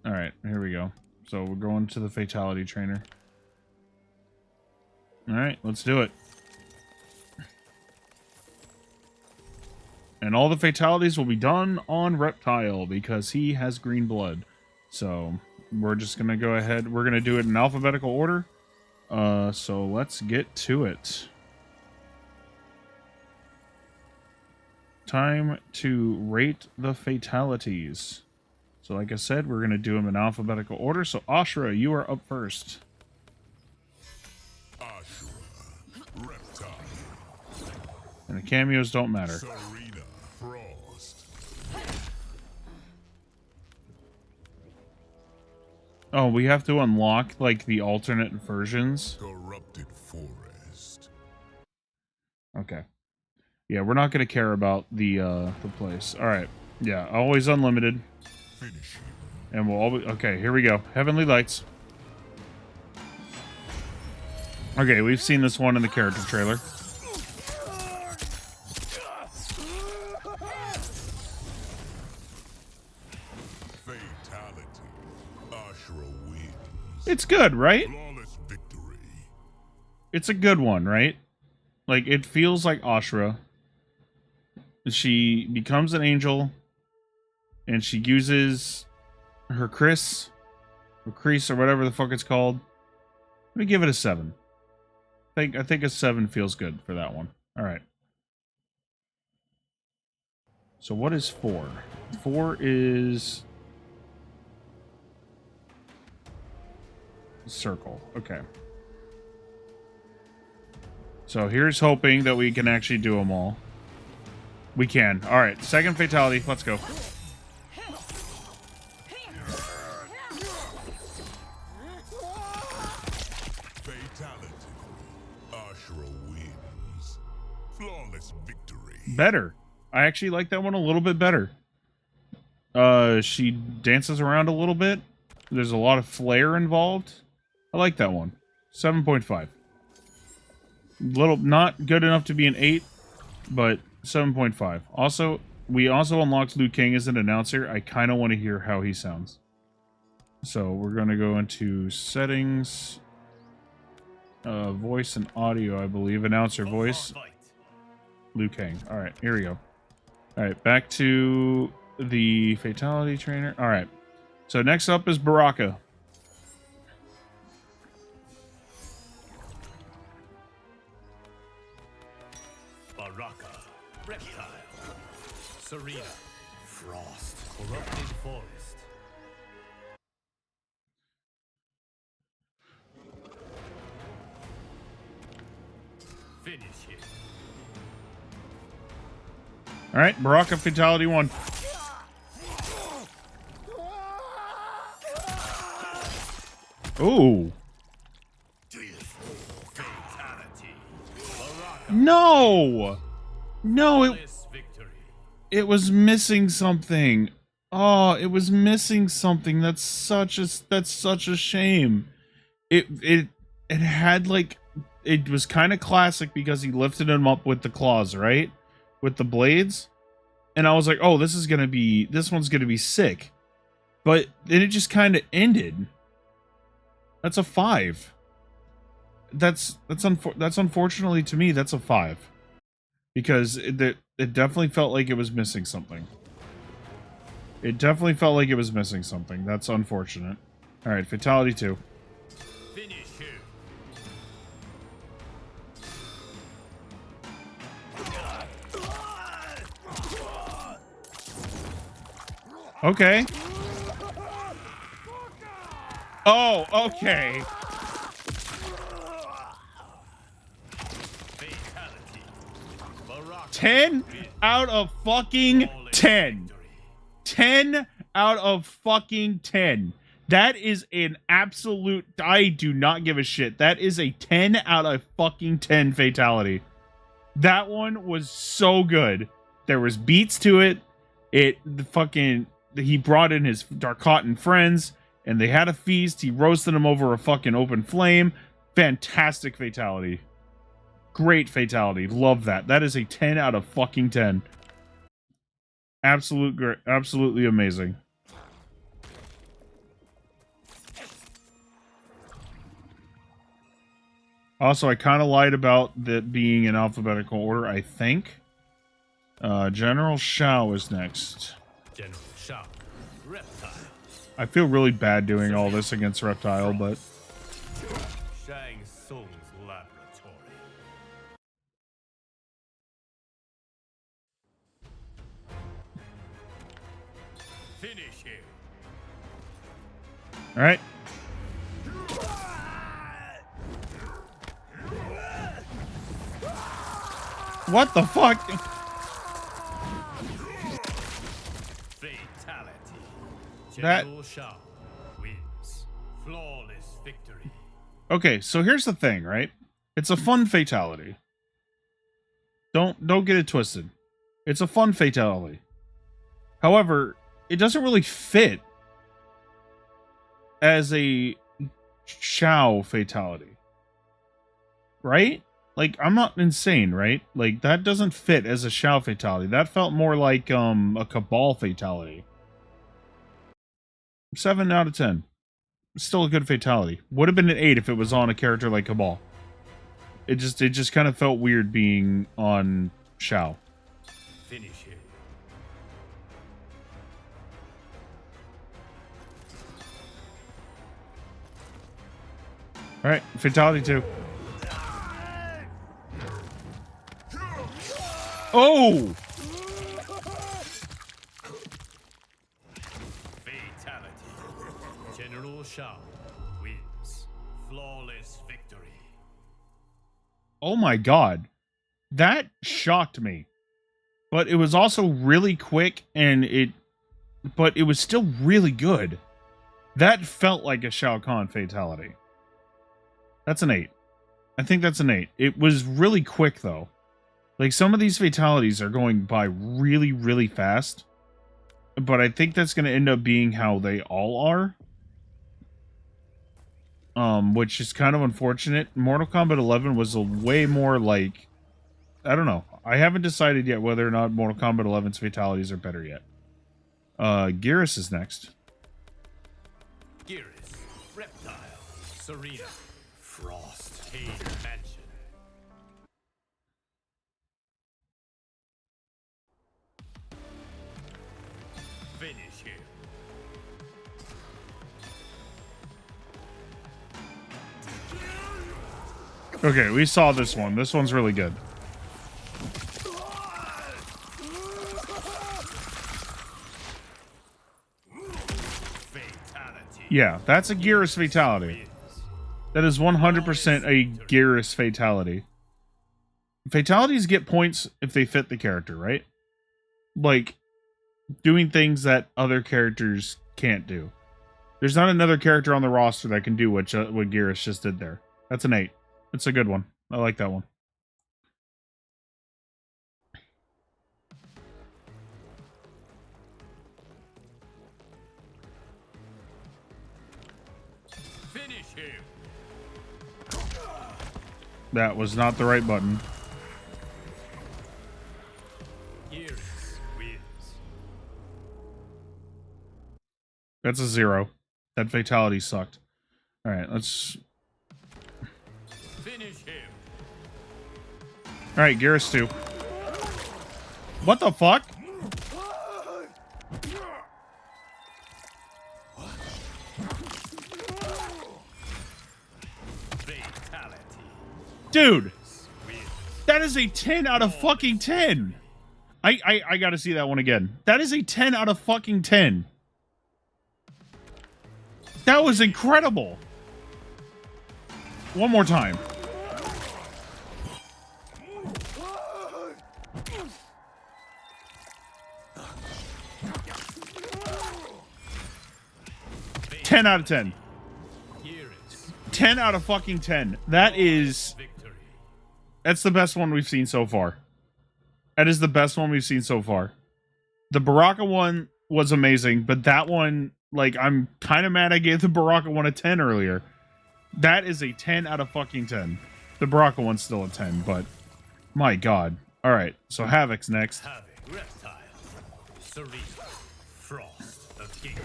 All right, here we go. So we're going to the Fatality Trainer. All right, let's do it. And all the fatalities will be done on Reptile because he has green blood. So we're just going to go ahead. We're going to do it in alphabetical order. So let's get to it. Time to rate the fatalities. So like I said, we're going to do them in alphabetical order. So Ashra, you are up first. Ashra, Reptile. And the cameos don't matter. Serena, Frost. Oh, we have to unlock like the alternate versions. Corrupted Forest. Okay. Yeah, we're not going to care about the place. All right. Yeah, always unlimited. Finish him. And we'll always... Okay, here we go. Heavenly Lights. Okay, we've seen this one in the character trailer. Fatality. Ashra wins. It's good, right? Flawless victory. It's a good one, right? Like, it feels like Ashra. She becomes an angel, and she uses her Chris, or Crease, or whatever the fuck it's called. Let me give it a 7. I think a 7 feels good for that one. All right. So what is 4? 4 is circle. Okay. So here's hoping that we can actually do them all. We can. All right. Second fatality. Let's go. Fatality. Ashra wins. Flawless victory. Better. I actually like that one a little bit better. She dances around a little bit. There's a lot of flair involved. I like that one. 7.5. Little, not good enough to be an 8, but 7.5. Also, we also unlocked Liu Kang as an announcer. I kind of want to hear how he sounds. So we're going to go into settings, voice and audio, I believe. Announcer voice. Liu Kang. All right, here we go. All right, back to the Fatality Trainer. All right. So next up is Baraka. Baraka, Reptile, Serena, Frost, Corrupted Forest. Finish him. All right, Baraka Fatality 1. Ooh. Fatality. Baraka. No! No, Flawless victory. it was missing something. Oh, it was missing something. That's such a shame. It had like, it was kind of classic because he lifted him up with the claws, right? With the blades. And I was like, "Oh, this one's going to be sick." But then it just kind of ended. That's a 5. That's unfortunately to me, that's a 5. Because it definitely felt like it was missing something. It definitely felt like it was missing something. That's unfortunate. All right, Fatality 2. Finish him. Okay. Oh, okay. Fatality. Baraka. 10 out of fucking 10. 10 out of fucking 10. That is an absolute... I do not give a shit. That is a 10 out of fucking 10 fatality. That one was so good. There was beats to it. He brought in his Darkotan friends, and they had a feast. He roasted them over a fucking open flame. Fantastic fatality. Great fatality. Love that. That is a 10 out of fucking 10. Absolutely amazing. Also, I kind of lied about that being in alphabetical order, I think. General Shao is next. General Shao. Reptile. I feel really bad doing all this against Reptile, but... Shang Tsung's laboratory. Finish him. Alright. What the fuck? Fatality. That- General Shao wins. Flawless victory. Okay, so here's the thing, right? It's a fun fatality. Don't get it twisted. It's a fun fatality. However, it doesn't really fit as a Shao fatality. Right? Like, I'm not insane, right? Like, that doesn't fit as a Shao fatality. That felt more like a Cabal fatality. 7 out of 10. Still a good fatality. Would have been an 8 if it was on a character like Cabal. It just kind of felt weird being on Shao. Finish him. Alright, fatality 2. Oh! Fatality. General Shao wins. Flawless victory. Oh my god. That shocked me. But it was also really quick and but it was still really good. That felt like a Shao Kahn fatality. That's an 8. I think that's an 8. It was really quick though. Like, some of these fatalities are going by really, really fast. But I think that's going to end up being how they all are. Which is kind of unfortunate. Mortal Kombat 11 was a way more like... I don't know. I haven't decided yet whether or not Mortal Kombat 11's fatalities are better yet. Geras is next. Geras. Reptile. Serena. Frost. Cave Mansion. Finish him. Okay, we saw this one. This one's really good. Fatality. Yeah, that's a Geras fatality. That is 100% a Geras fatality. Fatalities get points if they fit the character, right? Like, doing things that other characters can't do. There's not another character on the roster that can do what Geras just did there. That's an 8. It's a good one. I like that one. Finish him. That was not the right button. Geras wins. That's a 0. That fatality sucked. Alright, let's... Finish him. Alright, Geras 2. What the fuck? Fatality. Dude! Wins. That is a 10 out of fucking 10! I gotta see that one again. That is a 10 out of fucking 10. That was incredible! One more time. Fatality. 10 out of 10. Geras. 10 out of fucking 10. That is... Victory. That's the best one we've seen so far. That is the best one we've seen so far. The Baraka one was amazing, but that one, like, I'm kind of mad I gave the Baraka one a 10 earlier. That is a 10 out of fucking 10. The Baraka one's still a 10, but my god. Alright, so Havoc's next. Havoc. Reptile. Serena. Frost. The King.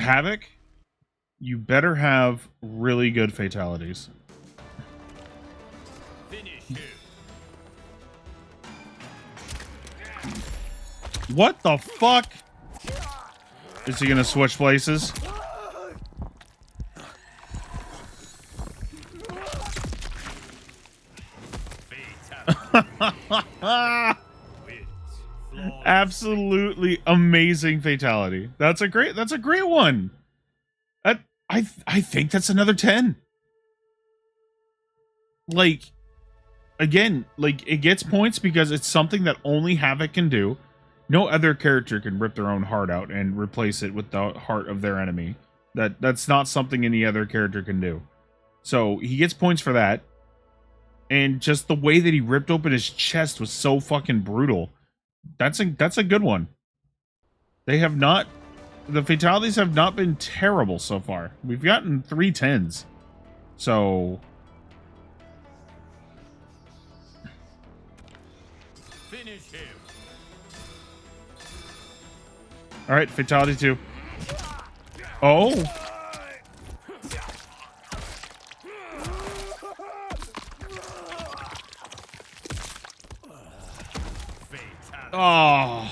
Havoc, you better have really good fatalities. What the fuck? Is he gonna switch places? Absolutely amazing fatality. That's a great one. I think that's another 10. Like, again, like, it gets points because it's something that only Havoc can do. No other character can rip their own heart out and replace it with the heart of their enemy. That's not something any other character can do. So he gets points for that. And just the way that he ripped open his chest was so fucking brutal. That's a good one. The fatalities have not been terrible so far. We've gotten 3 10s. So Finish him. all right, fatality 2. Oh. Oh.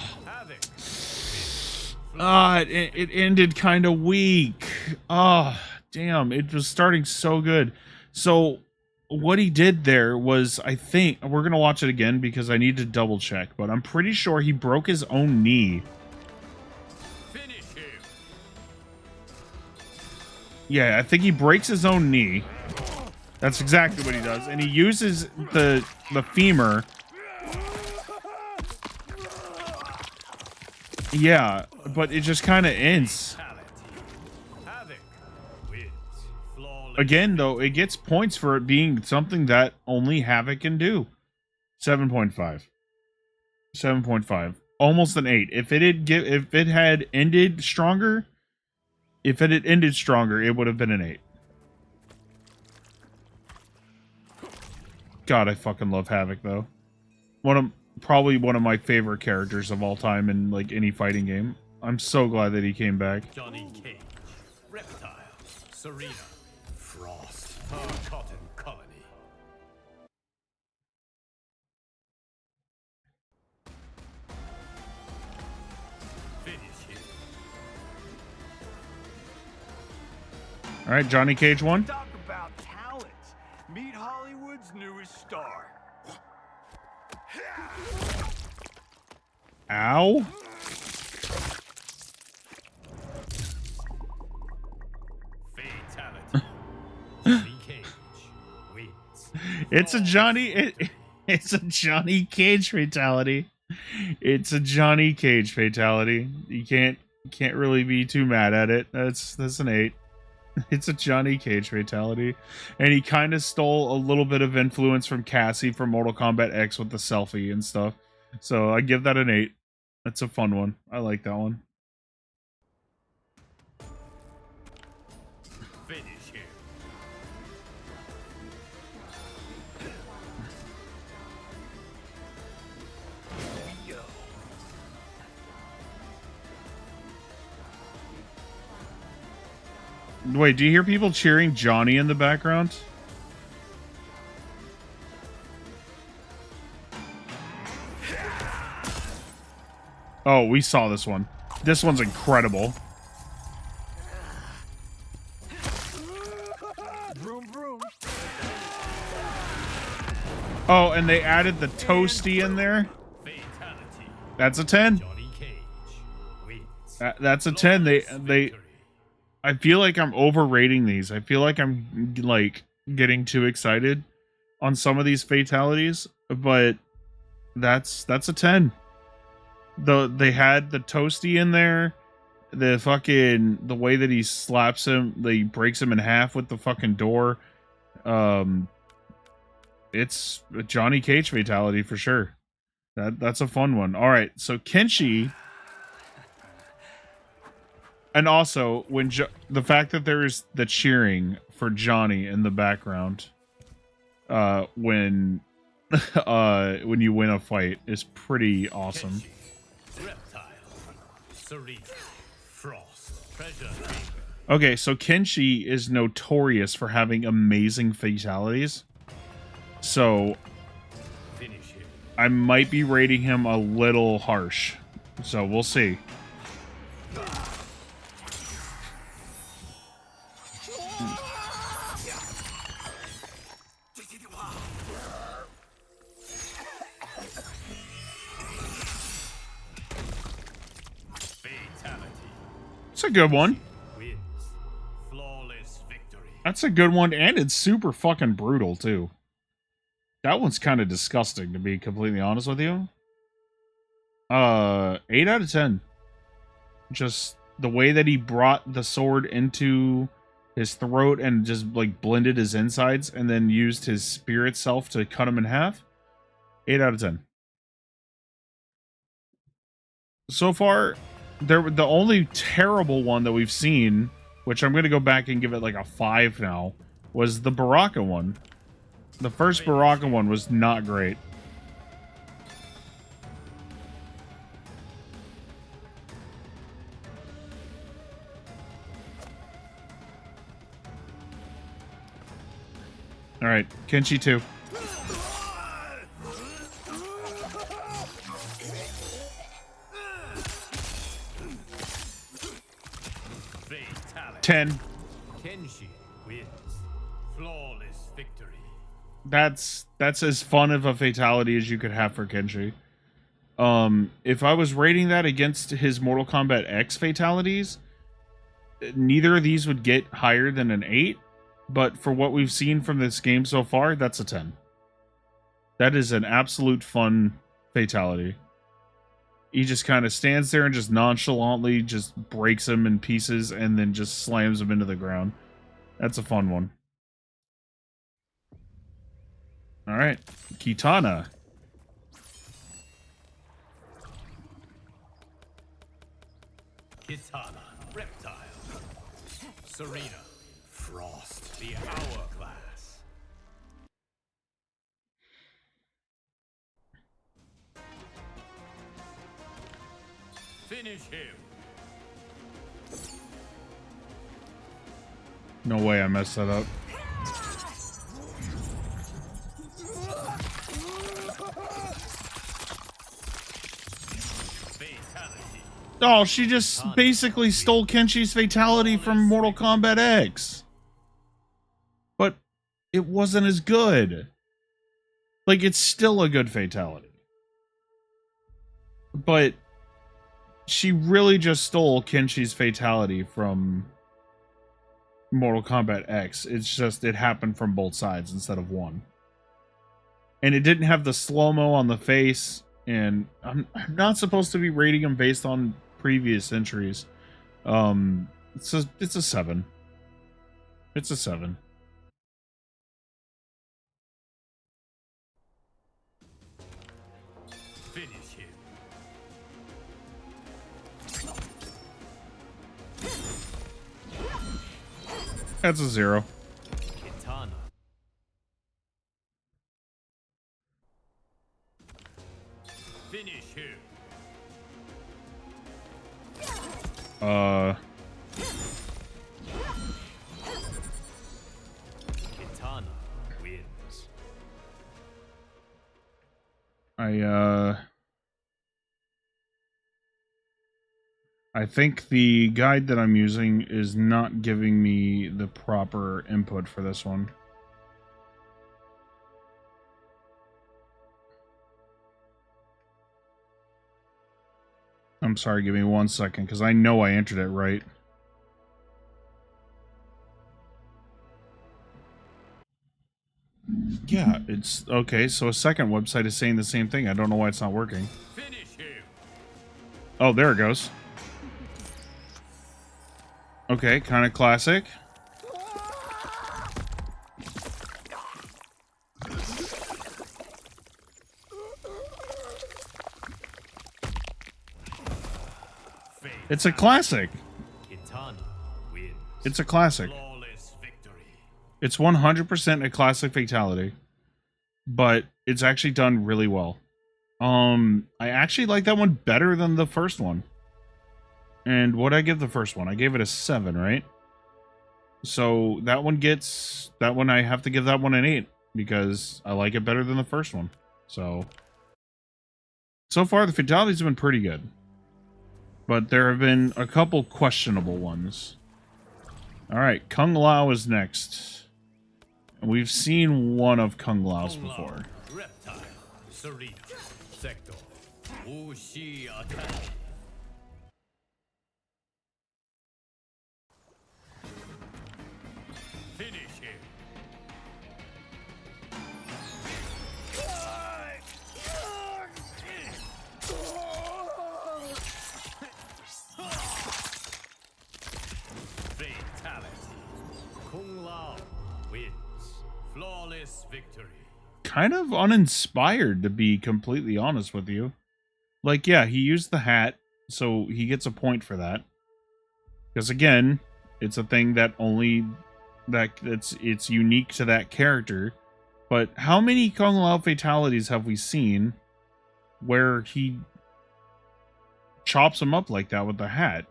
It ended kind of weak. Oh, damn. It was starting so good. So what he did there was, I think, we're going to watch it again because I need to double check, but I'm pretty sure he broke his own knee. Finish him. Yeah, I think he breaks his own knee. That's exactly what he does. And he uses the femur. Yeah, but it just kind of ends. Again, though, it gets points for it being something that only Havoc can do. 7.5. 7.5. Almost an 8. If it had ended stronger, it would have been an 8. God, I fucking love Havoc, though. Probably one of my favorite characters of all time in, like, any fighting game. I'm so glad that he came back. Johnny Cage, Reptile, Serena, Frost, Cotton Colony. Finish him. All right, Johnny Cage 1. Talk about talent. Meet Hollywood's newest star. Ow. Fatality. Johnny Cage wins. It's a Johnny Cage fatality. It's a Johnny Cage fatality. You can't really be too mad at it. That's an 8. It's a Johnny Cage fatality. And he kind of stole a little bit of influence from Cassie from Mortal Kombat X with the selfie and stuff. So I give that an 8. That's a fun one. I like that one. Finish him. Wait, do you hear people cheering Johnny in the background? Oh, we saw this one. This one's incredible. Vroom, vroom. Oh, and they added the toasty in there. Fatality. That's a 10. Johnny Cage wins. That's a 10. They I feel like I'm overrating these. I feel like I'm, like, getting too excited on some of these fatalities, but that's a 10. They had the toasty in there, the way that he slaps him, he breaks him in half with the fucking door. It's a Johnny Cage fatality for sure. That's a fun one. All right, so Kenshi. And also, when the fact that there's the cheering for Johnny in the background, when you win a fight is pretty awesome. Reptile. Serena. Frost. Treasure. Okay, so Kenshi is notorious for having amazing fatalities. So Finish him. I might be rating him a little harsh. So we'll see. Fatality. It's a good one. Wins. Flawless victory. That's a good one, and it's super fucking brutal, too. That one's kind of disgusting, to be completely honest with you. 8 out of 10. Just the way that he brought the sword into his throat and just, like, blended his insides and then used his spirit self to cut him in half. 8 out of 10. So far, the only terrible one that we've seen, which I'm going to go back and give it like a 5 now, was the Baraka one. The first Baraka one was not great. All right, Kenshi 2. Fatality. 10. Kenshi wins. Flawless victory. That's as fun of a fatality as you could have for Kenshi. If I was rating that against his Mortal Kombat X fatalities, neither of these would get higher than an 8. But for what we've seen from this game so far, that's a 10. That is an absolute fun fatality. He just kind of stands there and just nonchalantly just breaks him in pieces and then just slams him into the ground. That's a fun one. All right, Kitana. Kitana. Reptile. Serena. Frost. The Hourglass. Finish him. No way I messed that up. Fatality. Oh, she just basically stole Kenshi's fatality from Mortal Kombat X. But it wasn't as good. Like, it's still a good fatality. But she really just stole Kenshi's fatality from Mortal Kombat X. It's just, it happened from both sides instead of one. And it didn't have the slow-mo on the face. And I'm not supposed to be rating them based on previous entries. It's a 7. It's a 7. Finish him. That's a 0. Kitana. Finish him. Kitana wins. I think the guide that I'm using is not giving me the proper input for this one. I'm sorry, give me 1 second, because I know I entered it right. Yeah, it's okay, so a second website is saying the same thing. I don't know why it's not working. Finish him. Oh, there it goes. Okay, kind of classic. It's a classic. Kitana wins. It's a classic. Flawless victory. It's 100% a classic fatality, but it's actually done really well. I actually like that one better than the first one. And what'd I give the first one? I gave it a 7, right? So that one I have to give that one an 8 because I like it better than the first one. So far the fatalities have been pretty good. but there have been a couple questionable ones. All right, Kung Lao is next. And we've seen one of Kung Lao's before. Reptile. Serena. Sector. Wuxi attack. Finish him. Fatality. Kung Lao wins. Flawless victory. Kind of uninspired, to be completely honest with you. Like, yeah, he used the hat, so he gets a point for that. Because again, it's a thing that only it's unique to that character. But how many Kung Lao fatalities have we seen where he chops him up like that with the hat?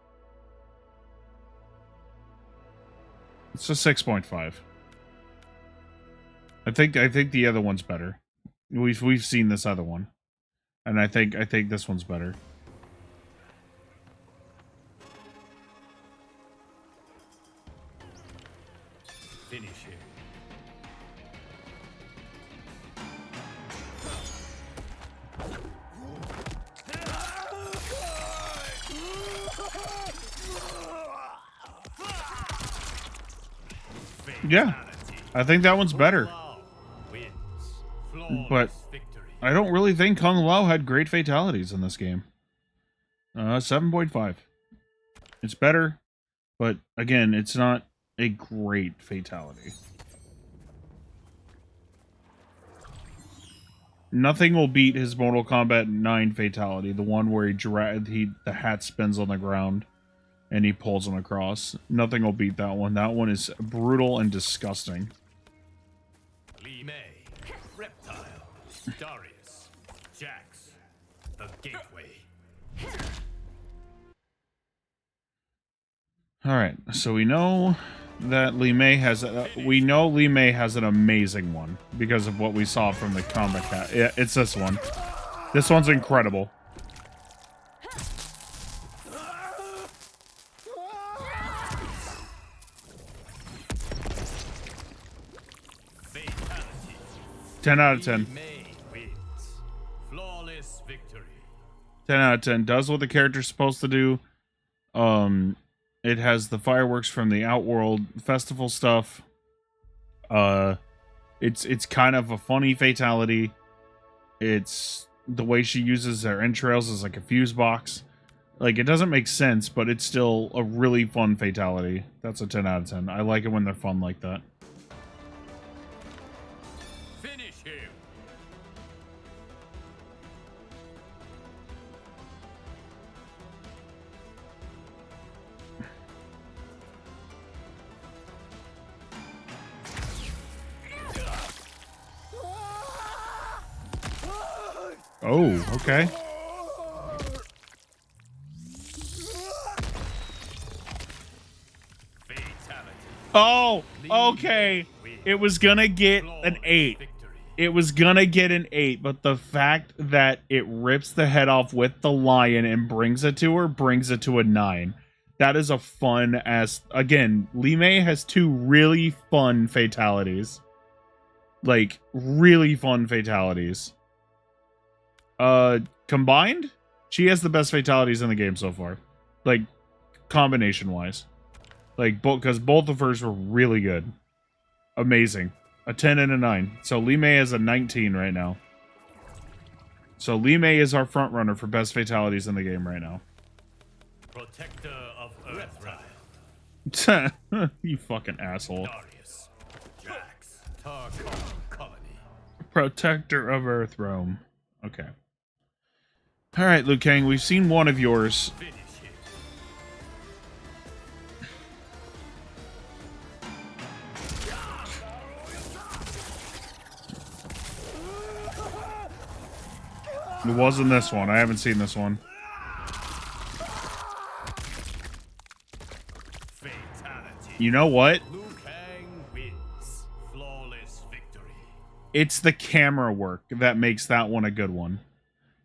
It's a 6.5. I think the other one's better. We've seen this other one, and I think this one's better. Finish him. Yeah, I think that one's better. But I don't really think Kung Lao had great fatalities in this game. 7.5. It's better, but again, it's not a great fatality. Nothing will beat his Mortal Kombat 9 fatality, the one where the hat spins on the ground and he pulls him across. Nothing will beat that one. That one is brutal and disgusting. Li Mei, Reptile, Darius, Jax, the Gateway. All right, so we know that Li Mei has Li Mei has an amazing one because of what we saw from the combat cat. Yeah, it's this one. This one's incredible. Fatality. 10 out of 10. Li Mei wins. Flawless victory. 10 out of 10. Does what the character's supposed to do. It has the fireworks from the Outworld festival stuff. It's kind of a funny fatality. It's the way she uses her entrails as like a fuse box. Like, it doesn't make sense, but it's still a really fun fatality. That's a 10 out of 10. I like it when they're fun like that. Finish him. Oh, okay. Fatality. Oh, okay. It was gonna get an 8. It was gonna get an 8, but the fact that it rips the head off with the lion and brings it to her brings it to a 9. That is a fun ass. Again, Li Mei has 2 really fun fatalities. Like, really fun fatalities. Combined, she has the best fatalities in the game so far. Like, combination wise. Like, because both of hers were really good. Amazing. A 10 and a 9. So Li Mei is a 19 right now. So Li Mei is our front runner for best fatalities in the game right now. Protector of Earth. You fucking asshole. Darius. Jax. Tarkon Colony. Protector of Earthrealm. Okay. Alright, Liu Kang, we've seen one of yours. Finish him. It wasn't this one. I haven't seen this one. Fatality. You know what? Liu Kang wins. Flawless victory. It's the camera work that makes that one a good one.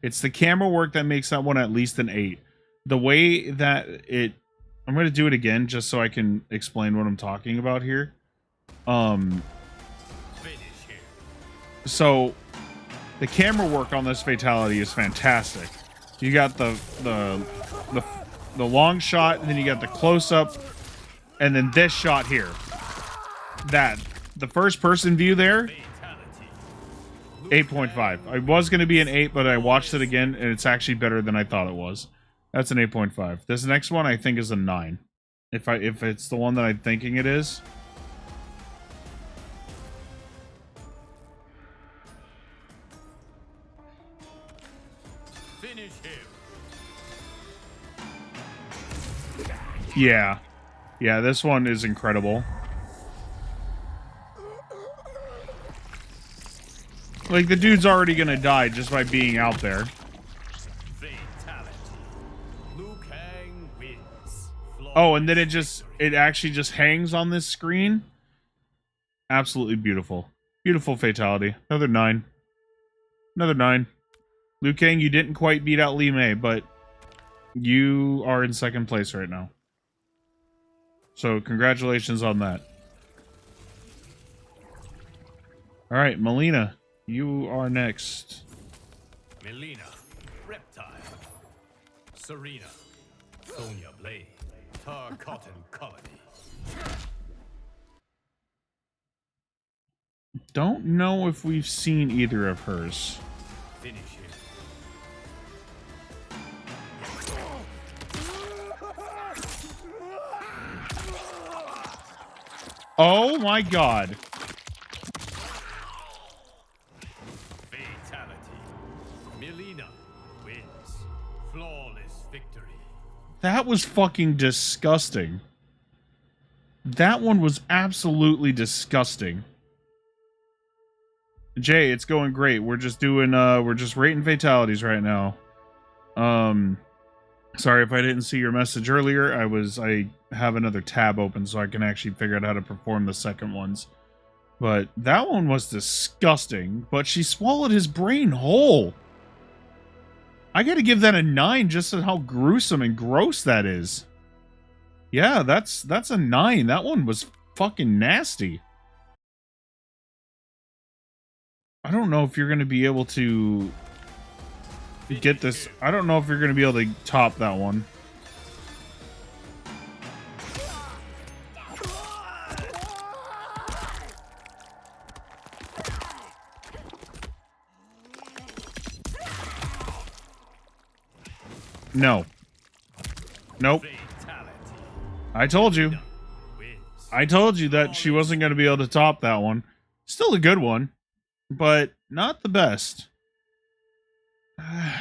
It's the camera work that makes that one at least an 8. the way that I'm going to do it again just so I can explain what I'm talking about here. Finish him. So the camera work on this fatality is fantastic. You got the long shot, and then you got the close up, and then this shot here. The first person view there, Fatality. 8.5. I was going to be an 8, but I watched it again, and it's actually better than I thought it was. That's an 8.5. This next one I think is a 9. If it's the one that I'm thinking it is. Finish him. Yeah. Yeah, this one is incredible. Like, the dude's already gonna die just by being out there. Fatality. Liu Kang wins. Oh, and then it actually just hangs on this screen. Absolutely beautiful. Beautiful fatality. Another 9. Another 9. Liu Kang, you didn't quite beat out Li Mei, but you are in second place right now. So, congratulations on that. Alright, Melina, you are next. Melina. Reptile. Serena. Sonya Blade. Tar Cotton Colony. Don't know if we've seen either of hers. Finish him. Oh my god. Fatality. Melina wins. Flawless victory. That was fucking disgusting. That one was absolutely disgusting. Jay, it's going great. We're just doing we're just rating fatalities right now. Sorry if I didn't see your message earlier. I have another tab open so I can actually figure out how to perform the second ones. But that one was disgusting, but she swallowed his brain whole. I got to give that a 9 just on how gruesome and gross that is. Yeah, that's a 9. That one was fucking nasty. I don't know if you're going to be able to get this. I don't know if you're going to be able to top that one. No. Nope. Fatality. I told you. Wins. I told you that she wasn't going to be able to top that one. Still a good one, but not the best.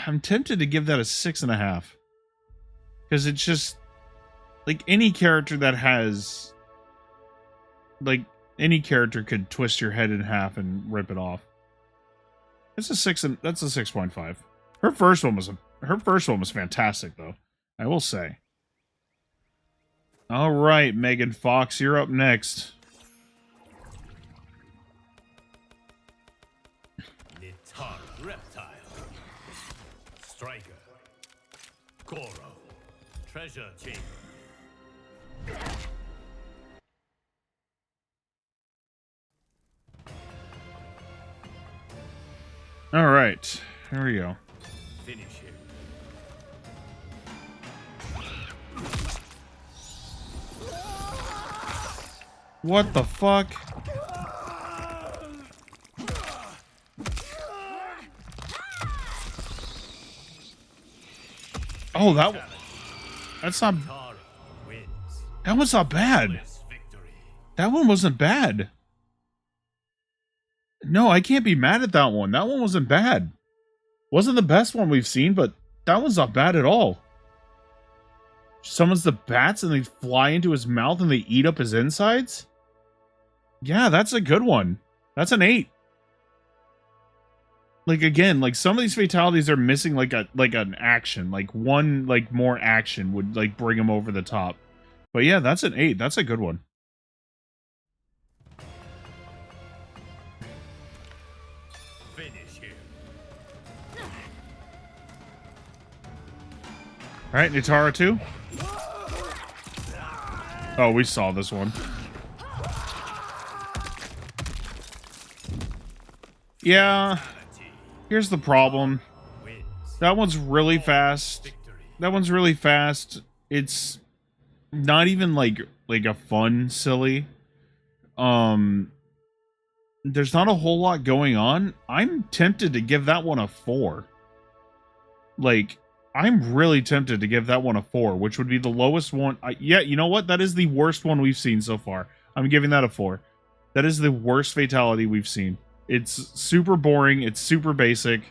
I'm tempted to give that a 6.5. Because it's just like any character that has any character could twist your head in half and rip it off. It's a 6 and that's a 6.5. Her first one was fantastic though. I will say. All right, Megan Fox, you're up next. Nitar Reptile. Striker. Goro. Treasure Chamber. All right, here we go. Finish him. What the fuck? Oh, that's not. Tara wins. That was not bad. Flawless victory. That one wasn't bad. No, I can't be mad at that one. That one wasn't bad. Wasn't the best one we've seen, but that one's not bad at all. Summons the bats and they fly into his mouth and they eat up his insides? Yeah, that's a good one. That's an 8. Like, again, like, some of these fatalities are missing, like, an action. Like, one, like, more action would, like, bring them over the top. But yeah, that's an 8. That's a good one. Finish him. Alright, Nitara too. Oh, we saw this one. Yeah. Here's the problem. That one's really fast. That one's really fast. It's not even like a fun silly. There's not a whole lot going on. I'm tempted to give that one a 4. Like, I'm really tempted to give that one a 4, which would be the lowest one. Yeah, you know what? That is the worst one we've seen so far. I'm giving that a 4. That is the worst fatality we've seen. It's super boring. It's super basic.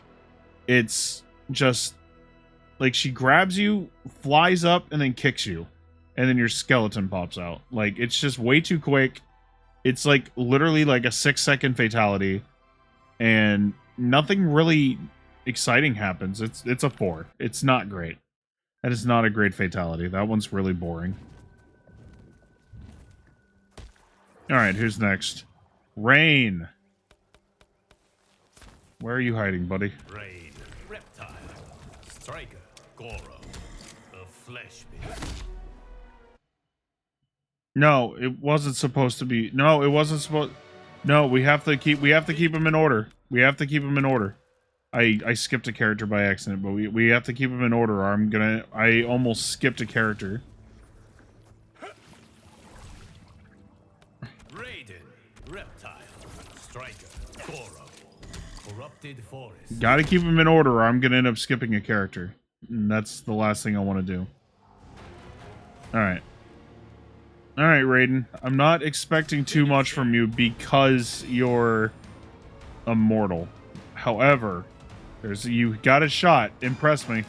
It's just like she grabs you, flies up, and then kicks you. And then your skeleton pops out. Like, it's just way too quick. It's like literally like a 6-second fatality. And nothing really exciting happens. It's a 4. It's not great. That is not a great fatality. That one's really boring. Alright, who's next? Rain. Where are you hiding, buddy? Rain, Reptile, Striker, Goro, the Flesh Beast. No, it wasn't supposed to be. No, it wasn't supposed. No, we have to keep him in order. We have to keep him in order. I skipped a character by accident, but we have to keep him in order. Or I almost skipped a character. Raiden, Reptile, Striker, Goro, Corrupted Forest. Gotta keep him in order, or I'm gonna end up skipping a character. And that's the last thing I want to do. Alright. Alright, Raiden. I'm not expecting too much from you because you're immortal. However, you got a shot. Impress me.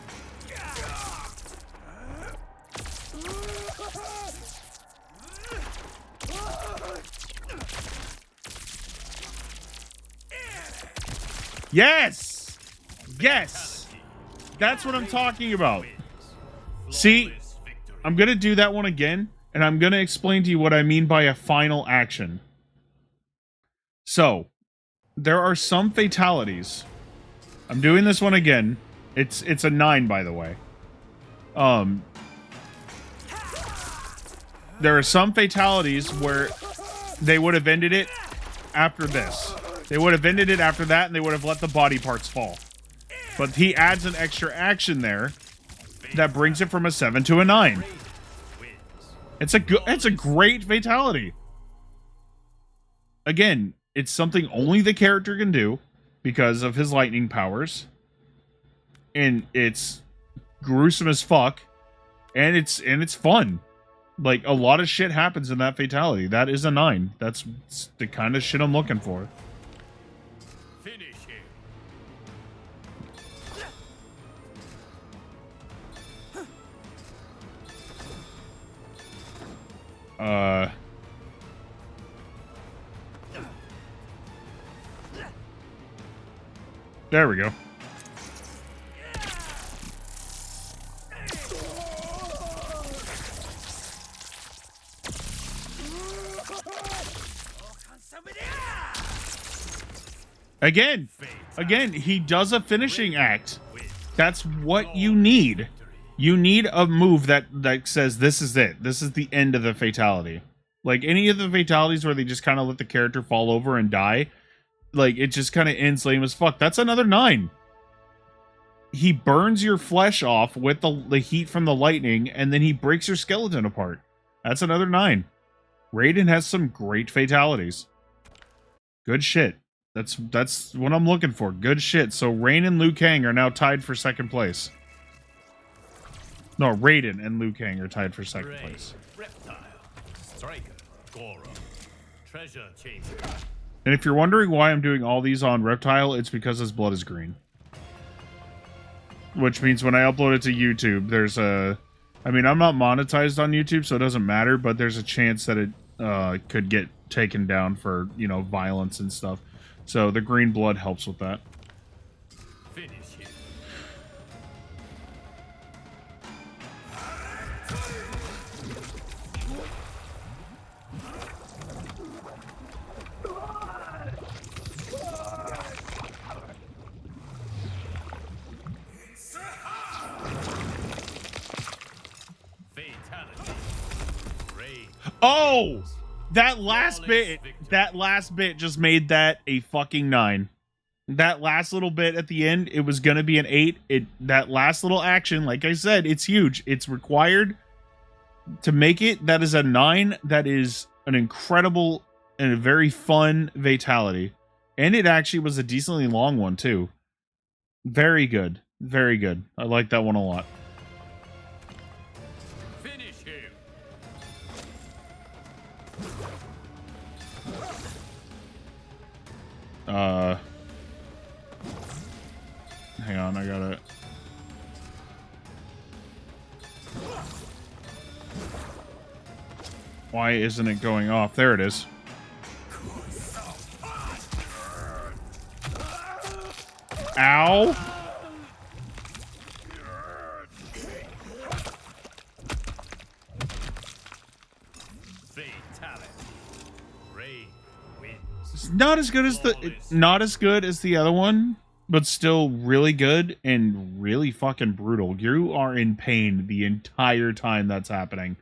Yes! Yes! That's what I'm talking about. See, I'm gonna do that one again, and I'm gonna explain to you what I mean by a final action. So, there are some fatalities. I'm doing this one again. It's a 9, by the way. There are some fatalities where they would have ended it after this. They would have ended it after that, and they would have let the body parts fall. But he adds an extra action there that brings it from a 7 to a 9. It's a great fatality. Again, it's something only the character can do because of his lightning powers. And it's gruesome as fuck. And it's fun. Like, a lot of shit happens in that fatality. That is a 9. That's the kind of shit I'm looking for. Finish him. There we go. Again, he does a finishing act. That's what you need. You need a move that says, this is it. This is the end of the fatality. Like, any of the fatalities where they just kind of let the character fall over and die, like, it just kind of ends lame as fuck. That's another 9. He burns your flesh off with the heat from the lightning, and then he breaks your skeleton apart. That's another 9. Raiden has some great fatalities. Good shit. That's what I'm looking for. Good shit. So Rain and Liu Kang are now tied for 2nd place. No, Raiden and Liu Kang are tied for 2nd place. Reptile, Striker, Goro, Treasure Chamber. And if you're wondering why I'm doing all these on Reptile, it's because his blood is green. Which means when I upload it to YouTube, there's a... I mean, I'm not monetized on YouTube, so it doesn't matter, but there's a chance that it could get taken down for, you know, violence and stuff. So the green blood helps with that. Finish him. Oh, that last Flawless bit, victory. that last bit just made that a fucking 9. That last little bit at the end, it was gonna be an 8. That last little action, like I said, it's huge. It's required to make it. That is a 9. That is an incredible and a very fun fatality, and it actually was a decently long one too. Very good, very good. I like that one a lot. Finish him. Hang on, I gotta. Why isn't it going off? There it is. Ow! Fatality. Ray wins. It's not as good as not as good as the other one, but still really good and really fucking brutal. You are in pain the entire time that's happening.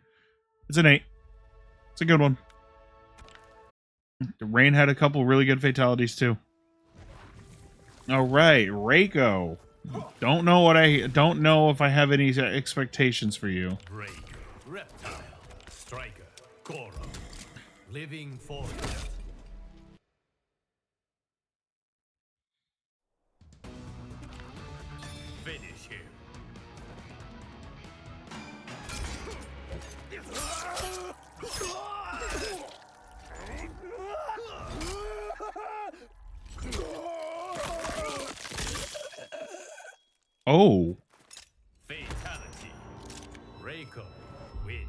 It's an 8. It's a good one. The Rain had a couple really good fatalities too. All right, Reiko. Don't know if I have any expectations for you. Breaker. Reptile. Striker. Goro. Living force. Finish him. Oh, Fatality. Reiko wins.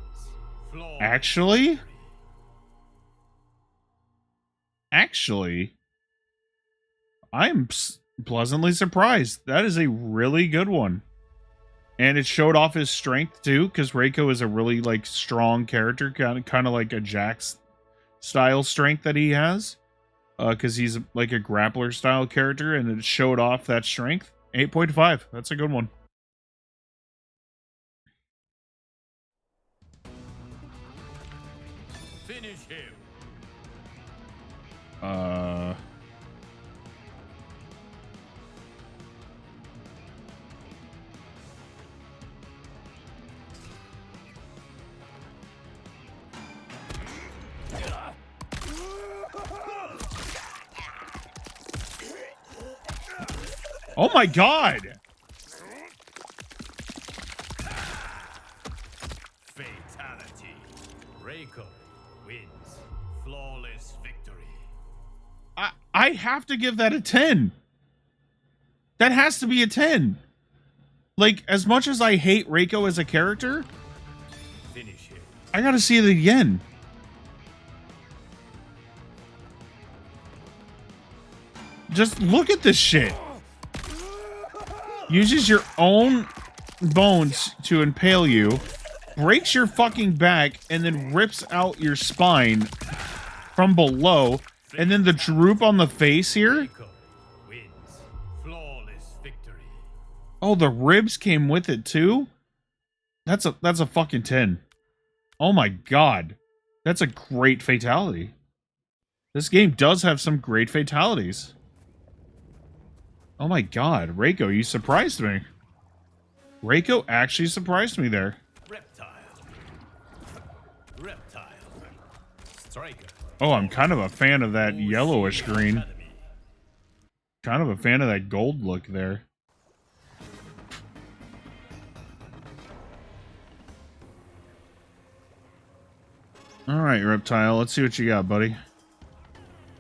Flawless actually, I'm pleasantly surprised. That is a really good one. And it showed off his strength too, because Reiko is a really like strong character, kind of like a Jax style strength that he has. Because he's like a grappler style character, and it showed off that strength. 8.5. That's a good one. Finish him. Oh my god! Fatality. Reiko wins. Flawless victory. I have to give that a 10. That has to be a 10. Like, as much as I hate Reiko as a character, Finish him. I gotta see it again. Just look at this shit. Uses your own bones to impale you, breaks your fucking back, and then rips out your spine from below. And then the droop on the face here. Reiko wins. Flawless victory. Oh, the ribs came with it too? That's a fucking 10. Oh my god. That's a great fatality. This game does have some great fatalities. Oh my god, Reiko, you surprised me. Reiko actually surprised me there. Reptile. Reptile. Striker. Oh, I'm kind of a fan of that yellowish green. Academy. Kind of a fan of that gold look there. Alright, Reptile, let's see what you got, buddy.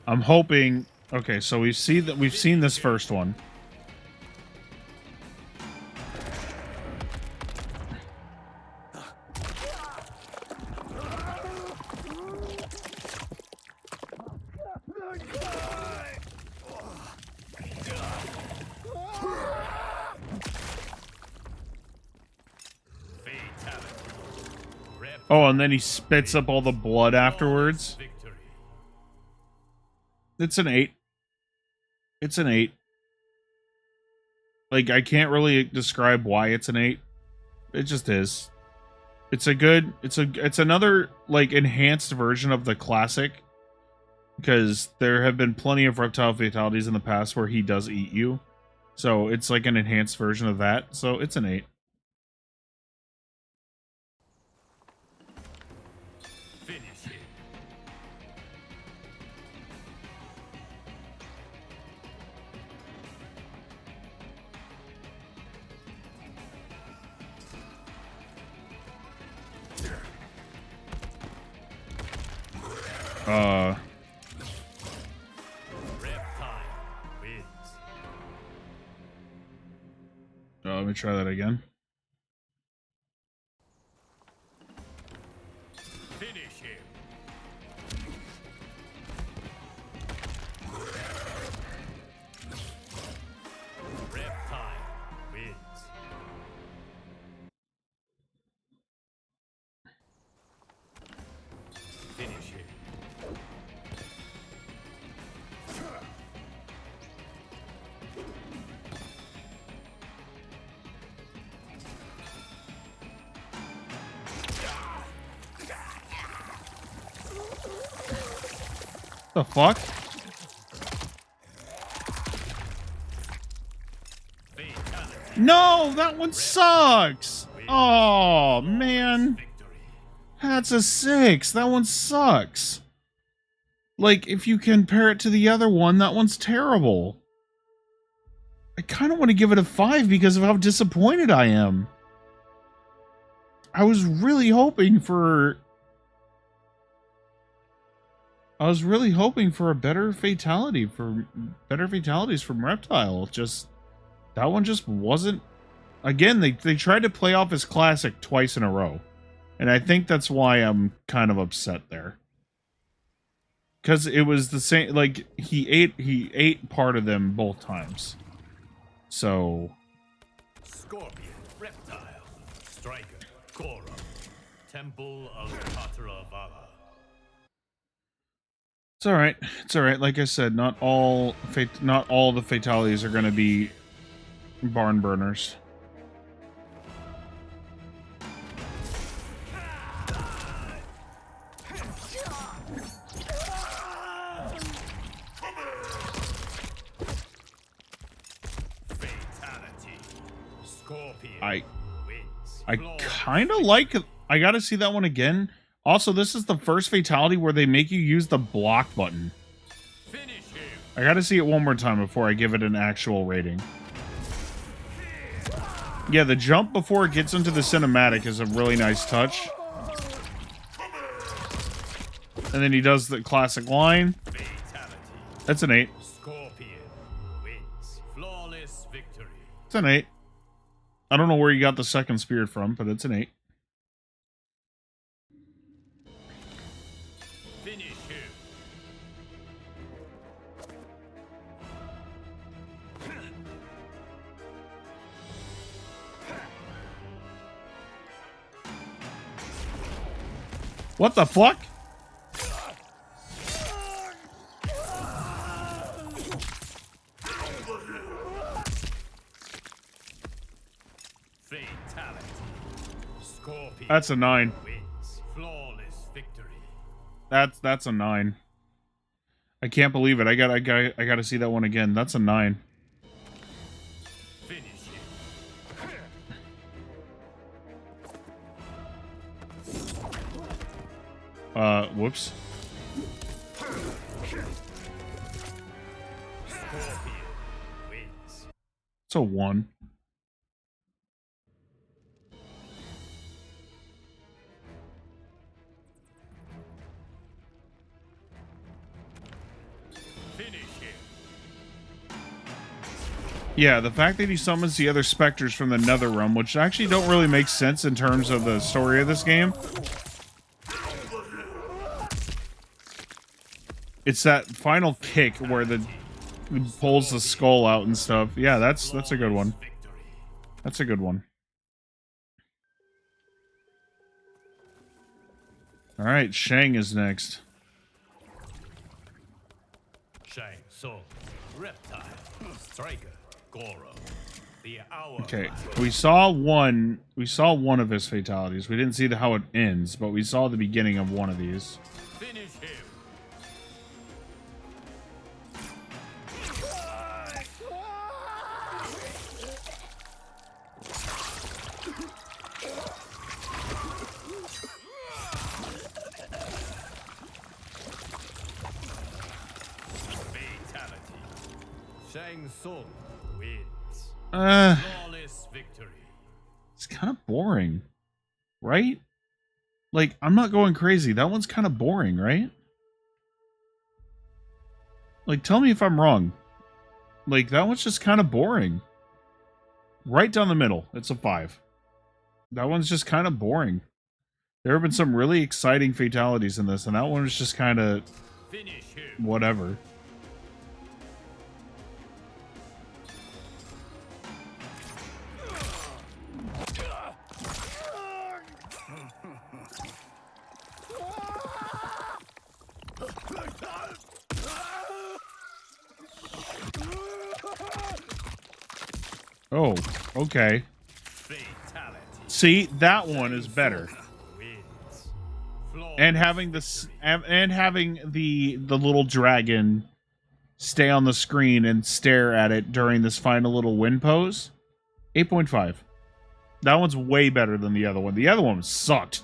I'm hoping... Okay, so we've seen this first one. Oh, and then he spits up all the blood afterwards. Victory. It's an 8. It's an 8. Like, I can't really describe why it's an 8. It just is. It's a good, it's another like enhanced version of the classic, because there have been plenty of reptile fatalities in the past where he does eat you. So it's like an enhanced version of that. So it's an 8. Finish him. Reptile wins. Let me try that again. Finish him. Reptile wins. Finish him. The fuck? Fatality. No, that one sucks. Oh man, Victory. that's a 6. That one sucks. Like, if you compare it to the other one, that one's terrible. I kind of want to give it a 5 because of how disappointed I am. I was really hoping for a better fatality, for better fatalities from Reptile. Just that one just wasn't. Again, they tried to play off his classic twice in a row, and I think that's why I'm kind of upset there. Because it was the same. Like he ate part of them both times. So Scorpion. Reptile. Striker. Goro. Temple of Patra Vala. it's all right. It's all right. Like I said, not all the fatalities are going to be barn burners. Fatality. Scorpion I wins. kind of like. I got to see that one again. Also, this is the first fatality where they make you use the block button. Finish him. I got to see it one more time before I give it an actual rating. Yeah, the jump before it gets into the cinematic is a really nice touch. And then he does the classic line. Fatality. That's an 8. Scorpion wins. Flawless victory. It's an 8. I don't know where you got the second spirit from, but it's an 8. Finish him. What the fuck? Fatality. Scorpion That's a 9. wins. Flawless victory. That's a 9. I can't believe it. I got to see that one again. That's a 9. Finish him. Whoops. Scorpion wins. It's a 1. Finish him. Yeah, the fact that he summons the other specters from the Nether Realm, which actually don't really make sense in terms of the story of this game. It's that final kick where the pulls the skull out and stuff. Yeah, that's a good one. Victory. That's a good one. All right, Shang is next. Shang Tsung. Reptile. Striker. Goro. The hour. Okay, we saw one of his fatalities. We didn't see how it ends, but we saw the beginning of one of these. Finish him. Fatality. Shang Tsung wins. Flawless victory. It's kind of boring, right? Like, I'm not going crazy. That one's kind of boring, right? Like, tell me if I'm wrong. Like, that one's just kind of boring. Right down the middle. It's a 5. That one's just kind of boring. There have been some really exciting fatalities in this, and that one was just kind of whatever. Oh, okay. Fatality. See, that one is better. Wins. And having this and having the little dragon stay on the screen and stare at it during this final little win pose. 8.5. That one's way better than the other one. The other one sucked.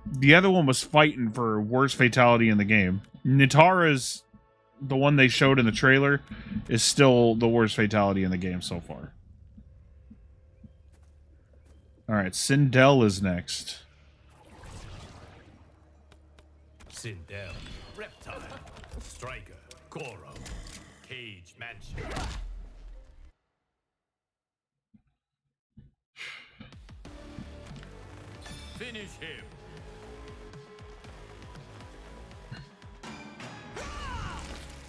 The other one was fighting for worst fatality in the game. Nitara's, the one they showed in the trailer, is still the worst fatality in the game so far. Alright, Sindel is next. Sindel, Reptile, Striker, Goro, Cage Mansion. Finish him.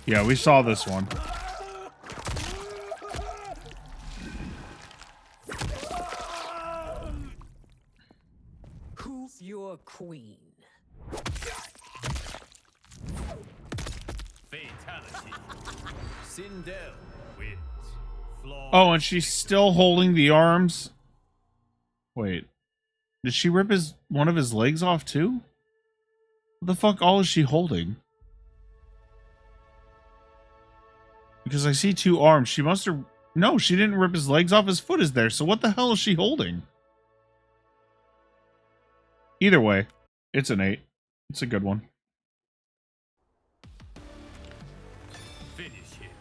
Yeah, we saw this one. Who's your queen? Fatality. Sindel wins. Oh, and she's still holding the arms. Wait. Did she rip one of his legs off too? What the fuck all is she holding? Because I see 2 arms. She must have... No, she didn't rip his legs off. His foot is there. So what the hell is she holding? Either way, it's an 8. It's a good one. Finish him.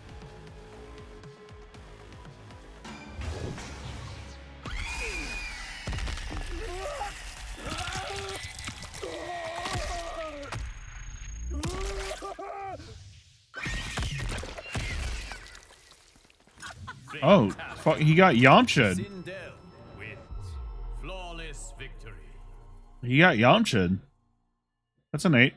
Oh, fuck, he got Yamcha'd. Sindel wins. Flawless victory. He got Yamcha'd. That's an 8.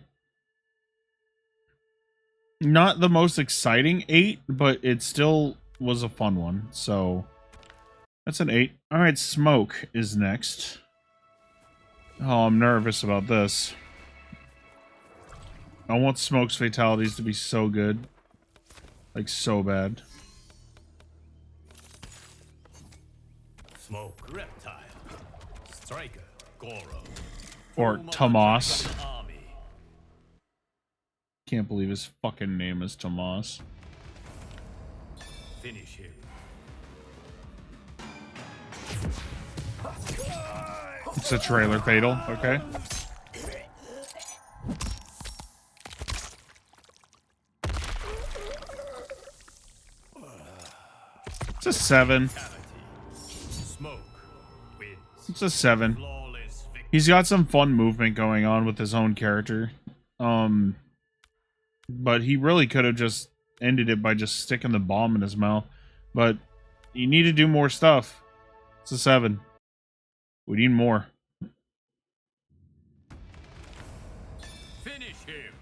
Not the most exciting 8, but it still was a fun one. So, that's an 8. Alright, Smoke is next. Oh, I'm nervous about this. I want Smoke's fatalities to be so good. Like, so bad. Smoke, Reptile, Striker, Goro. Or Tomas. Army. Can't believe his fucking name is Tomas. Finish him. It's a trailer fatal, okay. It's a 7. Smoke wins. It's a 7. Flawless victory. He's got some fun movement going on with his own character. But he really could have just ended it by just sticking the bomb in his mouth. But you need to do more stuff. It's a 7. We need more. Finish him.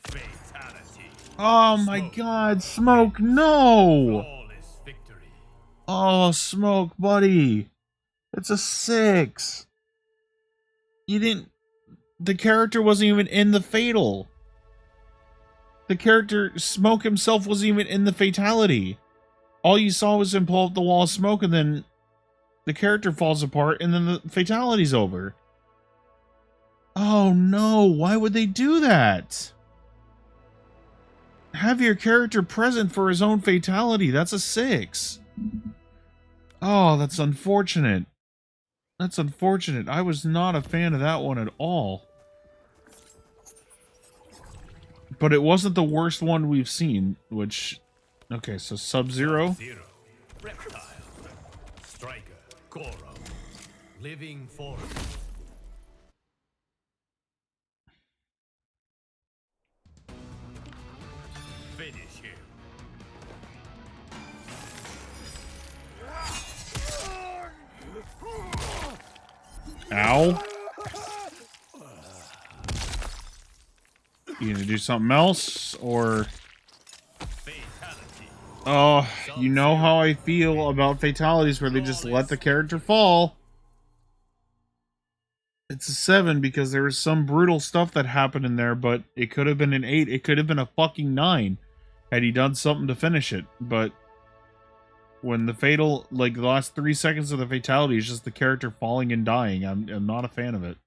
Fatality. Oh my god, Smoke, no! Flawless victory. Oh, Smoke, buddy. It's a 6. You didn't... The character wasn't even in the fatal. The character, Smoke himself, wasn't even in the fatality. All you saw was him pull up the wall of smoke, and then the character falls apart, and then the fatality's over. Oh no, why would they do that? Have your character present for his own fatality. That's a 6. Oh, that's unfortunate. That's unfortunate. I was not a fan of that one at all. But it wasn't the worst one we've seen, which... Okay, so Sub-Zero. Zero. Reptile. Striker. Goro. Living forest. Finish him. Ow. You gonna do something else, or... Fatality. Oh, you know how I feel about fatalities where they just let the character fall. It's a 7 because there was some brutal stuff that happened in there, but it could have been an 8. It could have been a fucking 9 had he done something to finish it. But when the fatal, like the last 3 seconds of the fatality is just the character falling and dying, I'm not a fan of it.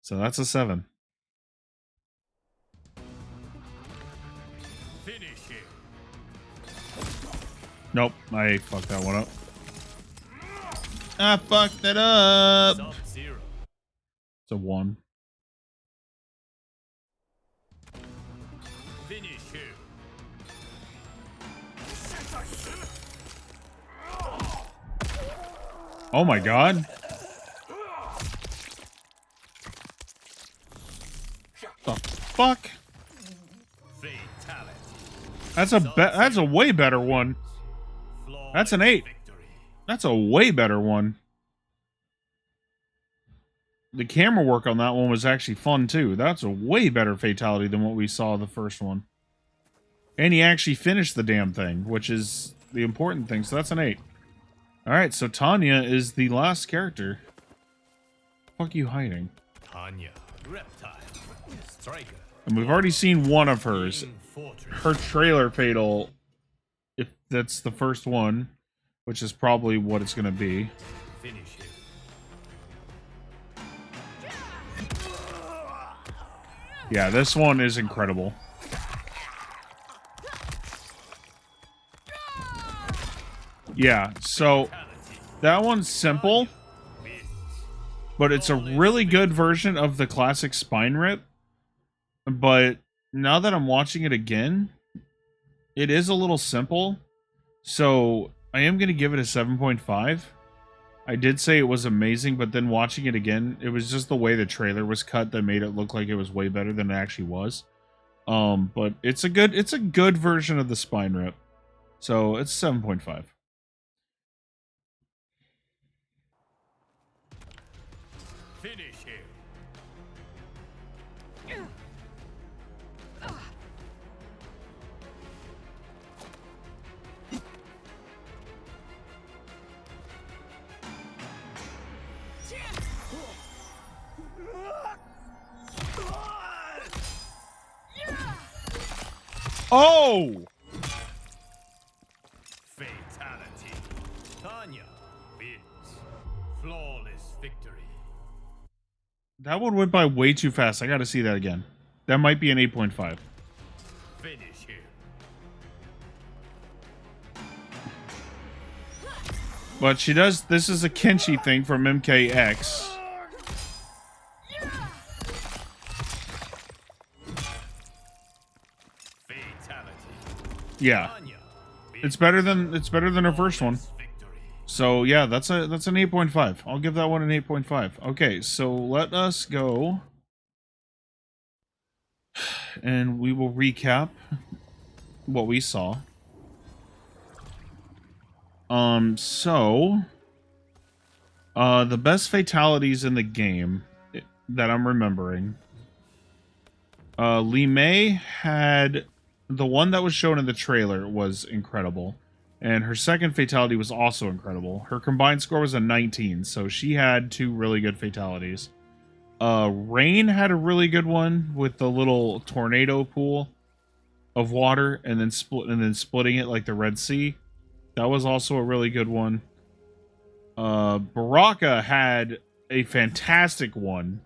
So that's a 7. Finish him. Nope, I fucked that one up. I fucked it up. Sub-Zero. It's a 1. Finish him. Oh my god. The fuck? Fatality. That's a way better one. That's an 8. Victory. That's a way better one. The camera work on that one was actually fun too. That's a way better fatality than what we saw the first one. And he actually finished the damn thing, which is the important thing. So that's an 8. Alright, so Tanya is the last character. Fuck you hiding? Tanya. Reptile. Striker. And we've already seen one of hers. Living fortress. Her trailer fatal, if that's the first one, which is probably what it's going to be. Finish him. Yeah, this one is incredible. Yeah, so that one's simple, but it's a really good version of the classic spine rip. But now that I'm watching it again, it is a little simple. So I am going to give it a 7.5. I did say it was amazing, but then watching it again, it was just the way the trailer was cut that made it look like it was way better than it actually was. But it's a good version of the spine rip. So it's 7.5. Finish him. Oh! Fatality. Tanya wins. Flawless victory. That one went by way too fast. I gotta see that again. That might be an 8.5. Finish him. But she does... This is a Kenshi thing from MKX. Fatality. Yeah. Tanya wins. It's better than her first one. Victory. So yeah, that's an 8.5. I'll give that one an 8.5. Okay, so let us go, and we will recap what we saw. The best fatalities in the game that I'm remembering. Li Mei had the one that was shown in the trailer was incredible. And her second fatality was also incredible. Her combined score was a 19, so she had 2 really good fatalities. Rain had a really good one with the little tornado pool of water and then splitting it like the Red Sea. That was also a really good one. Baraka had a fantastic one.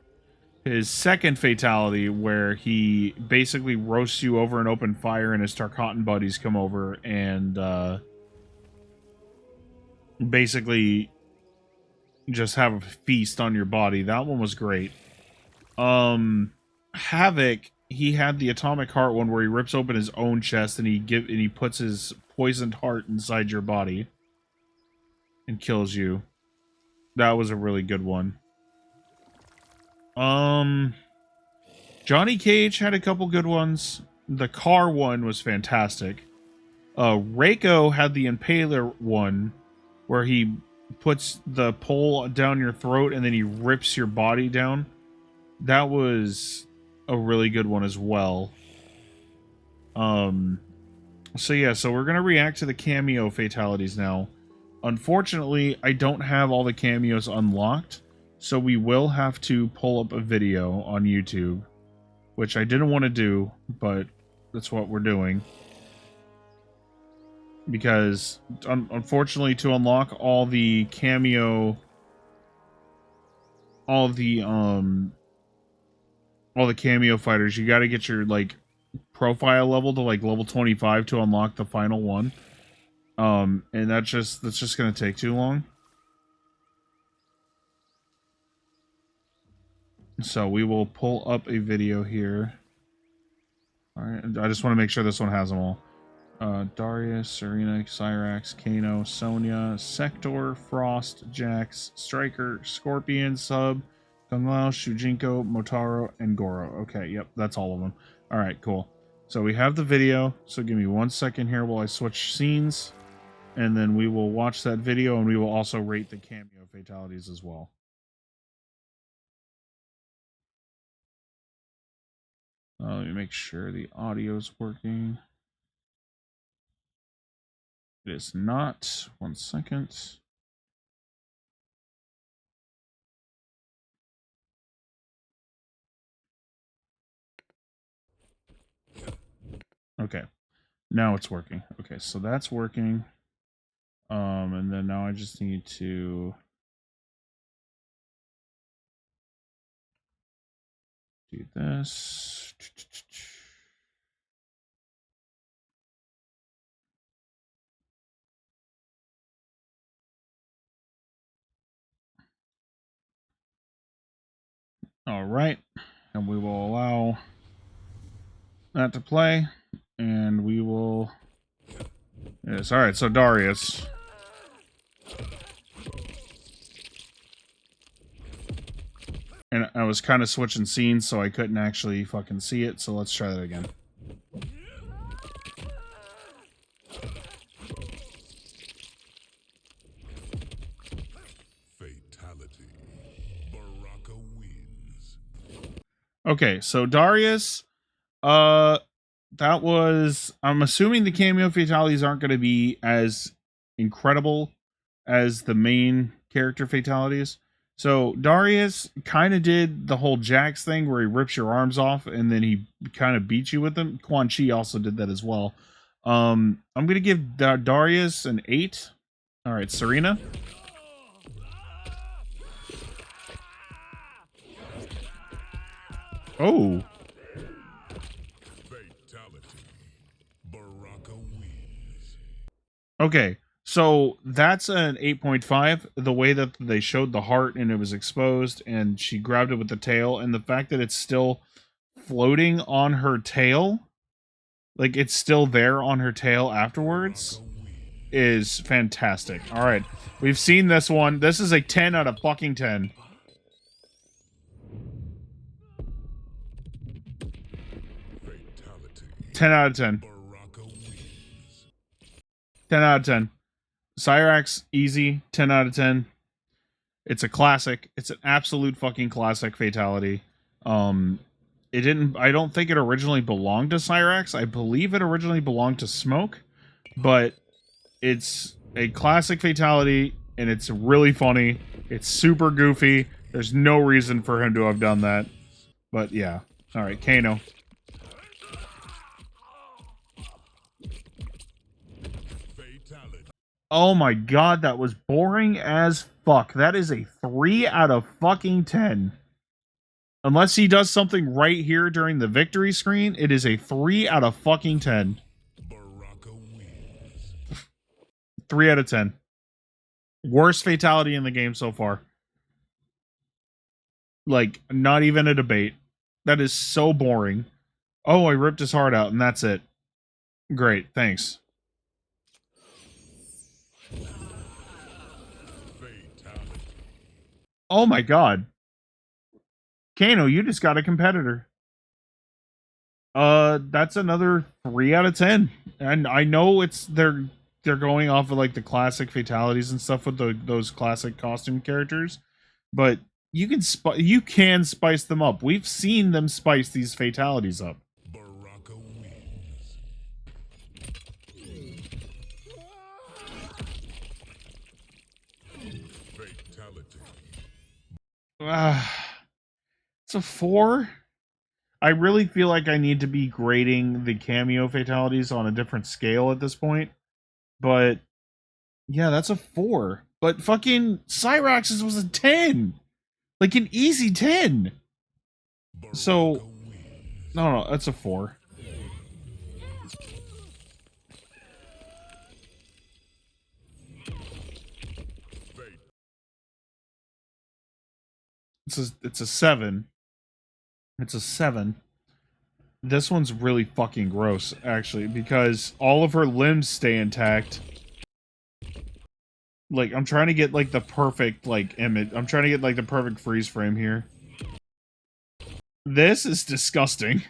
His second fatality, where he basically roasts you over an open fire and his Tarkatan buddies come over and basically just have a feast on your body. That one was great. Havoc, he had the Atomic Heart one where he rips open his own chest and he puts his poisoned heart inside your body and kills you. That was a really good one. Johnny Cage had a couple good ones. The car one was fantastic. Reiko had the Impaler one where he puts the pole down your throat and then he rips your body down. That was a really good one as well. So yeah, so we're gonna react to the cameo fatalities now. Unfortunately, I don't have all the cameos unlocked, so we will have to pull up a video on YouTube, which I didn't want to do, but that's what we're doing. Because, unfortunately, to unlock all the cameo... all the cameo fighters, you gotta get your, like, profile level to, like, level 25 to unlock the final one. And that's just gonna take too long. So we will pull up a video here. Alright, I just want to make sure this one has them all. Darius, Serena, Cyrax, Kano, Sonya, Sector, Frost, Jax, Striker, Scorpion, Sub, Gunglao, Shujinko, Motaro, and Goro. Okay, yep, that's all of them. Alright, cool. So we have the video, so give me 1 second here while I switch scenes, and then we will watch that video, and we will also rate the cameo fatalities as well. Let me make sure the audio's working. It is not. 1 second. Okay. Now it's working. Okay, so that's working. And then now I just need to do this. All right, and we will allow that to play, and we will. Yes, all right. So Darius. And I was kind of switching scenes, so I couldn't actually fucking see it. So let's try that again. Fatality. Baraka wins. Okay, so Darius, that was... I'm assuming the cameo fatalities aren't going to be as incredible as the main character fatalities. So Darius kind of did the whole Jax thing where he rips your arms off and then he kind of beats you with them. Quan Chi also did that as well. I'm going to give Darius an 8. All right, Serena. Oh. Fatality. Baraka wins. Okay, so that's an 8.5. The way that they showed the heart and it was exposed and she grabbed it with the tail, and the fact that it's still floating on her tail, like it's still there on her tail afterwards, is fantastic. All right, we've seen this one. This is a 10 out of fucking 10. Fatality. 10 out of 10. Baraka wins. 10 out of 10. Cyrax, easy. 10 out of 10. It's a classic. It's an absolute fucking classic fatality. It didn't... I don't think it originally belonged to Cyrax. I believe it originally belonged to Smoke. But It's a classic fatality, and it's really funny. It's super goofy. There's no reason for him to have done that. But yeah. Alright, Kano. Fatality. Oh my god, that was boring as fuck. That is a 3 out of fucking 10. Unless he does something right here during the victory screen, it is a 3 out of fucking 10. Baraka wins. 3 out of 10. Worst fatality in the game so far. Like, not even a debate. That is so boring. Oh, I ripped his heart out, and that's it. Great, thanks. Fatality. Oh my god. Kano, you just got a competitor. That's another 3 out of 10. And I know they're going off of like the classic fatalities and stuff with those classic costume characters, but you can spice them up. We've seen them spice these fatalities up. Baraka wins. Fatality. It's a 4. I really feel like I need to be grading the cameo fatalities on a different scale at this point. But yeah, that's a 4. But fucking Cyrax's was a 10. Like an easy 10. So Baraka wins. no, that's a 4. Fate. It's a 7. It's a 7. This one's really fucking gross, actually, because all of her limbs stay intact. Like, I'm trying to get, like, the perfect, like, image. I'm trying to get, like, the perfect freeze frame here. This is disgusting.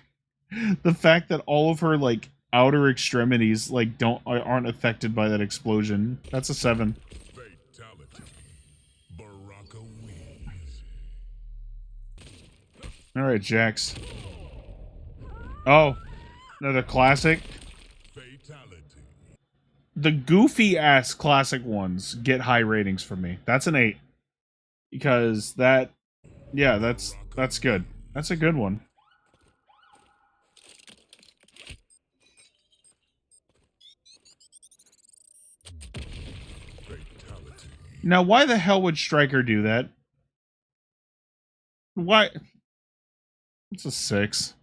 The fact that all of her, like, outer extremities, like, aren't affected by that explosion. That's a 7. Fatality. Baraka wins. Alright, Jax. Oh, another classic. Fatality. The goofy-ass classic ones get high ratings from me. That's an 8. Because that... Yeah, that's good. That's a good one. Fatality. Now, why the hell would Stryker do that? Why? It's a 6.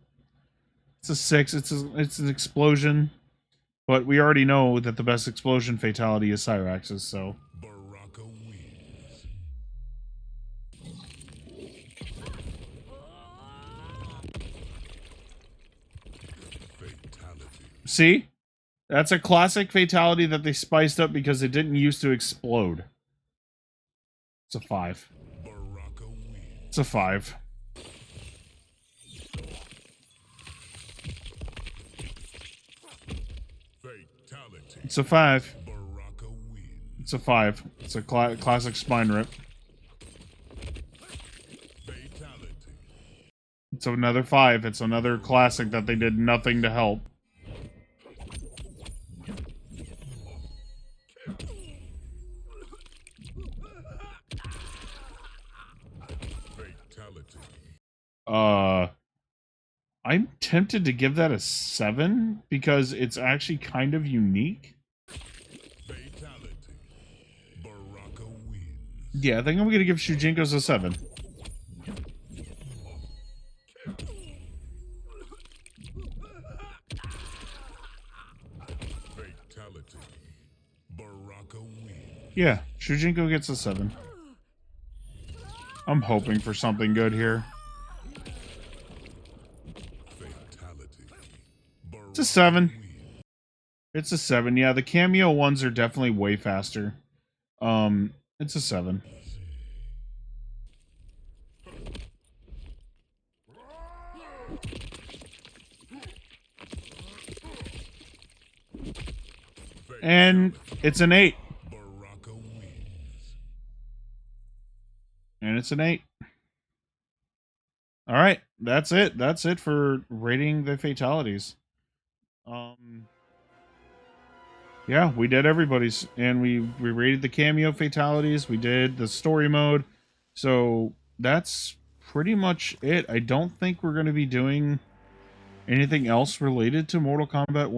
It's a 6. It's an explosion. But we already know that the best explosion fatality is Cyrax's, so... Baraka wins. Fatality. See? That's a classic fatality that they spiced up because it didn't used to explode. It's a 5. Baraka wins. It's a 5. Fatality. It's a 5. Baraka wins. It's a 5. It's a classic spine rip. Fatality. It's another 5. It's another classic that they did nothing to help. Fatality. I'm tempted to give that a 7 because it's actually kind of unique. Fatality. Baraka wins. Yeah, I think I'm gonna give Shujinko's a 7. Fatality. Baraka wins. Yeah, Shujinko gets a 7. I'm hoping for something good here. Fatality. It's a 7. It's a 7. Yeah, the cameo ones are definitely way faster. It's a 7. And it's an 8. Baraka wins. And it's an 8. All right, that's it. That's it for rating the fatalities. Yeah, we did everybody's, and we rated the cameo fatalities. We did the story mode, so that's pretty much it. I don't think we're going to be doing anything else related to Mortal Kombat 1.